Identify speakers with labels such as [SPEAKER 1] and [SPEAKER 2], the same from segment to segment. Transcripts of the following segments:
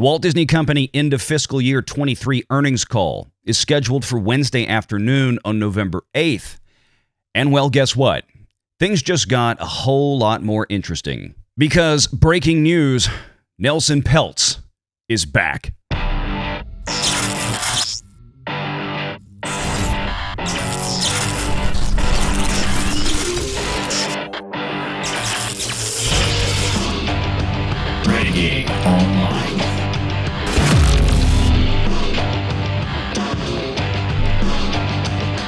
[SPEAKER 1] The Walt Disney Company end of fiscal year 23 earnings call is scheduled for Wednesday afternoon on November 8th. And well, guess what? Things just got a whole lot more interesting. Because breaking news, Nelson Peltz is back. Renegade Online.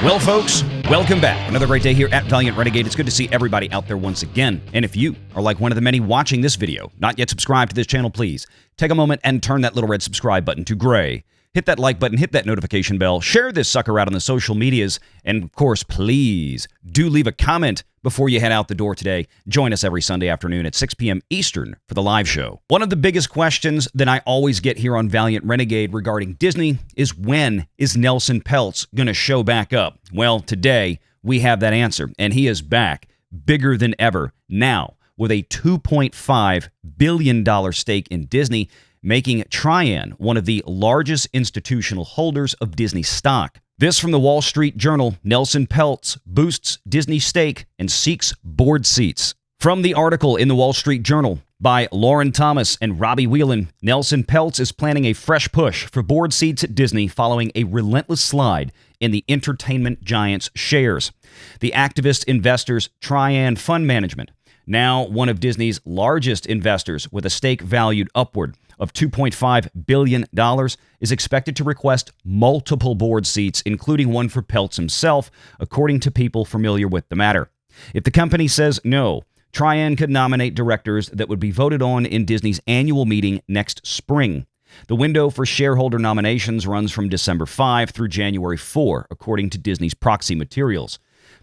[SPEAKER 1] Well, folks, welcome back. Another great day here at Valiant Renegade. It's good to see everybody out there once again. And if you are like one of the many watching this video, not yet subscribed to this channel, please take a moment and turn that little red subscribe button to gray. Hit that like button, hit that notification bell, share this sucker out on the social medias, and of course, please do leave a comment before you head out the door today. Join us every Sunday afternoon at 6 p.m. Eastern for the live show. One of the biggest questions that I always get here on Valiant Renegade regarding Disney is, when is Nelson Peltz going to show back up? Well, today we have that answer, and he is back bigger than ever now with a $2.5 billion stake in Disney, making Trian one of the largest institutional holders of Disney stock. This from the Wall Street Journal: Nelson Peltz boosts Disney stake and seeks board seats. From the article in the Wall Street Journal by Lauren Thomas and Robbie Whelan, Nelson Peltz is planning a fresh push for board seats at Disney following a relentless slide in the entertainment giant's shares. The activist investors Trian Fund Management, now one of Disney's largest investors with a stake valued upward of $2.5 billion, is expected to request multiple board seats, including one for Peltz himself, according to people familiar with the matter. If the company says no, Trian could nominate directors that would be voted on in Disney's annual meeting next spring. The window for shareholder nominations runs from December 5 through January 4, according to Disney's Proxy materials.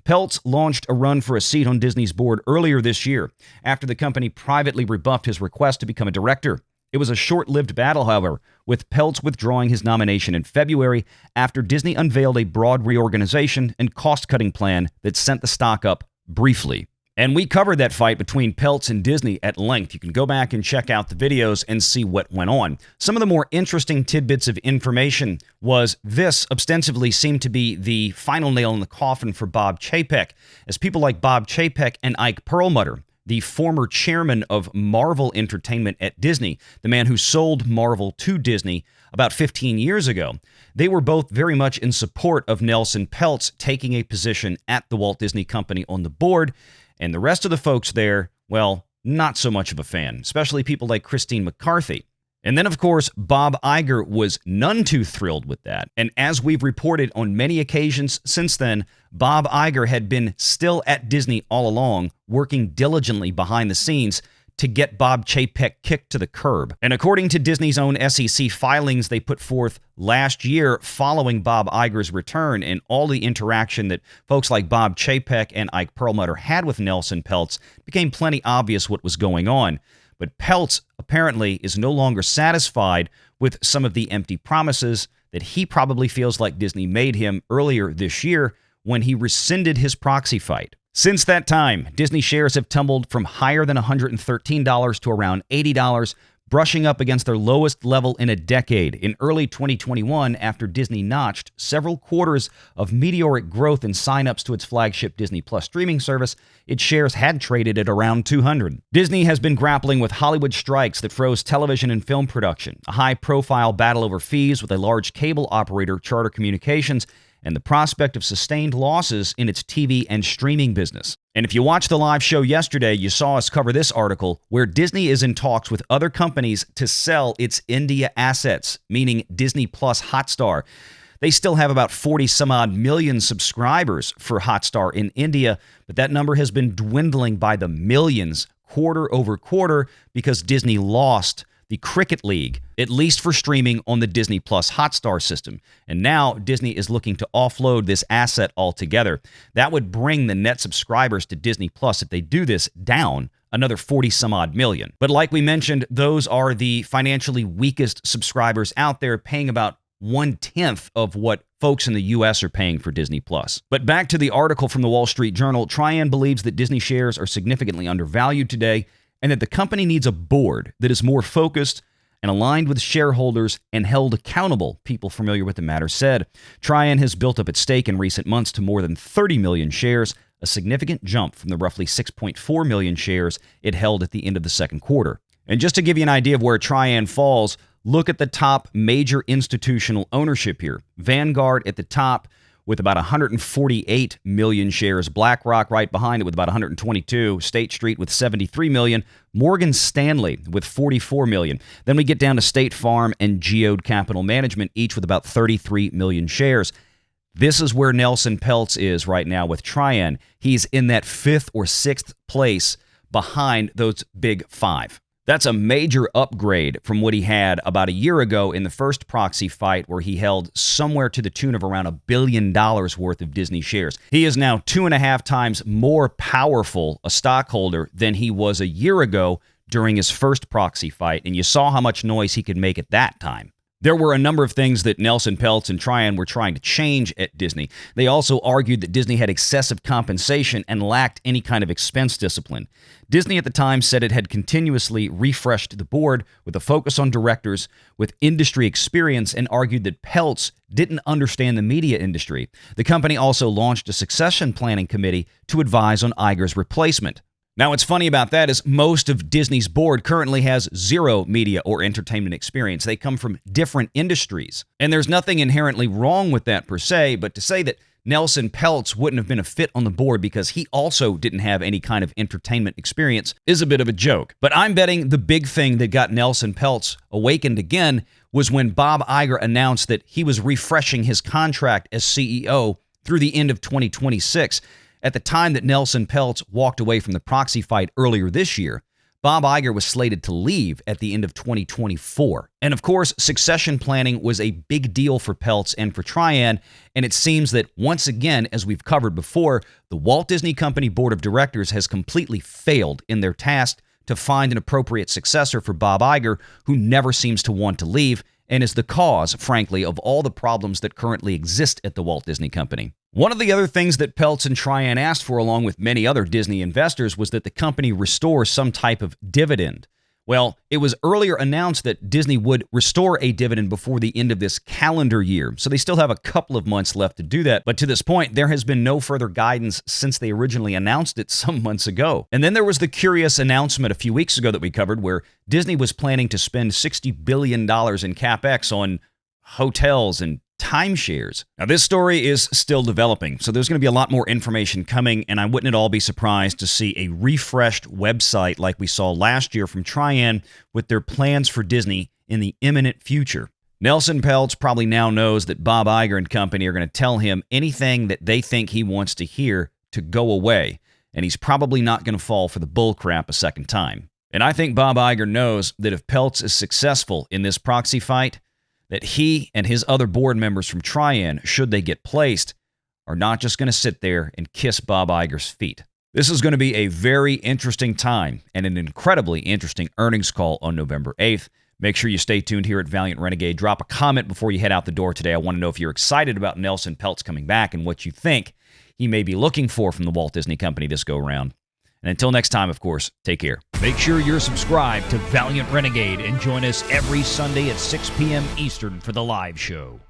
[SPEAKER 1] Peltz launched a run for a seat on Disney's board earlier this year, after the company privately rebuffed his request to become a director. It was a short-lived battle, however, with Peltz withdrawing his nomination in February after Disney unveiled a broad reorganization and cost-cutting plan that sent the stock up briefly. And we covered that fight between Peltz and Disney at length. You can go back and check out the videos and see what went on. Some of the more interesting tidbits of information was this ostensibly seemed to be the final nail in the coffin for Bob Chapek, as people like Bob Chapek and Ike Perlmutter, the former chairman of Marvel Entertainment at Disney, the man who sold Marvel to Disney about 15 years ago, they were both very much in support of Nelson Peltz taking a position at the Walt Disney Company on the board. And the rest of the folks there, well, not so much of a fan, especially people like Christine McCarthy. And then, of course, Bob Iger was none too thrilled with that. And as we've reported on many occasions since then, Bob Iger had been still at Disney all along, working diligently behind the scenes to get Bob Chapek kicked to the curb. And according to Disney's own SEC filings they put forth last year following Bob Iger's return, and all the interaction that folks like Bob Chapek and Ike Perlmutter had with Nelson Peltz, became plenty obvious what was going on. But Peltz apparently is no longer satisfied with some of the empty promises that he probably feels like Disney made him earlier this year when he rescinded his proxy fight. Since that time, Disney shares have tumbled from higher than $113 to around $80, brushing up against their lowest level in a decade in early 2021 after Disney notched several quarters of meteoric growth in signups to its flagship Disney Plus streaming service. Its shares had traded at around $200. Disney has been grappling with Hollywood strikes that froze television and film production, a high-profile battle over fees with a large cable operator, Charter Communications, and the prospect of sustained losses in its TV and streaming business. And if you watched the live show yesterday, you saw us cover this article where Disney is in talks with other companies to sell its India assets, meaning Disney Plus Hotstar. They still have about 40-some-odd million subscribers for Hotstar in India, but that number has been dwindling by the millions quarter over quarter because Disney lost the Cricket League, at least for streaming on the Disney Plus Hotstar system. And now Disney is looking to offload this asset altogether. That would bring the net subscribers to Disney Plus, if they do this, down another 40-some-odd million. But like we mentioned, those are the financially weakest subscribers out there, paying about 1/10 of what folks in the U.S. are paying for Disney Plus. But back to the article from the Wall Street Journal, Trian believes that Disney shares are significantly undervalued today, and that the company needs a board that is more focused and aligned with shareholders and held accountable, people familiar with the matter said. Trian has built up its stake in recent months to more than 30 million shares, a significant jump from the roughly 6.4 million shares it held at the end of the second quarter. And just to give you an idea of where Trian falls, look at the top major institutional ownership here. Vanguard at the top with about 148 million shares. BlackRock right behind it with about 122. State Street with 73 million. Morgan Stanley with 44 million. Then we get down to State Farm and Geode Capital Management, each with about 33 million shares. This is where Nelson Peltz is right now with Trian. He's in that 5th or 6th place behind those big 5. That's a major upgrade from what he had about a year ago in the first Proxy fight, where he held somewhere to the tune of around $1 billion worth of Disney shares. He is now 2.5 times more powerful a stockholder than he was a year ago during his first Proxy fight, and you saw how much noise he could make at that time. There were a number of things that Nelson Peltz and Trian were trying to change at Disney. They also argued that Disney had excessive compensation and lacked any kind of expense discipline. Disney at the time said it had continuously refreshed the board with a focus on directors with industry experience, and argued that Peltz didn't understand the media industry. The company also launched a succession planning committee to advise on Iger's replacement. Now, what's funny about that is most of Disney's board currently has zero media or entertainment experience. They come from different industries, and there's nothing inherently wrong with that per se, but to say that Nelson Peltz wouldn't have been a fit on the board because he also didn't have any kind of entertainment experience is a bit of a joke. But I'm betting the big thing that got Nelson Peltz awakened again was when Bob Iger announced that he was refreshing his contract as CEO through the end of 2026. At the time that Nelson Peltz walked away from the Proxy fight earlier this year, Bob Iger was slated to leave at the end of 2024. And of course, succession planning was a big deal for Peltz and for Trian, and it seems that once again, as we've covered before, the Walt Disney Company Board of Directors has completely failed in their task to find an appropriate successor for Bob Iger, who never seems to want to leave, and is the cause, frankly, of all the problems that currently exist at the Walt Disney Company. One of the other things that Peltz and Trian asked for, along with many other Disney investors, was that the company restore some type of dividend. Well, it was earlier announced that Disney would restore a dividend before the end of this calendar year, so they still have a couple of months left to do that. But to this point, there has been no further guidance since they originally announced it some months ago. And then there was the curious announcement a few weeks ago that we covered, where Disney was planning to spend $60 billion in CapEx on hotels and timeshares. Now, this story is still developing, so there's going to be a lot more information coming, and I wouldn't at all be surprised to see a refreshed website like we saw last year from Trian with their plans for Disney in the imminent future. Nelson Peltz probably now knows that Bob Iger and company are going to tell him anything that they think he wants to hear to go away, and he's probably not going to fall for the bullcrap a second time. And I think Bob Iger knows that if Peltz is successful in this Proxy fight, that he and his other board members from Trian, should they get placed, are not just going to sit there and kiss Bob Iger's feet. This is going to be a very interesting time and an incredibly interesting earnings call on November 8th. Make sure you stay tuned here at Valiant Renegade. Drop a comment before you head out the door today. I want to know if you're excited about Nelson Peltz coming back and what you think he may be looking for from the Walt Disney Company this go-around. And until next time, of course, take care.
[SPEAKER 2] Make sure you're subscribed to Valiant Renegade and join us every Sunday at 6 p.m. Eastern for the live show.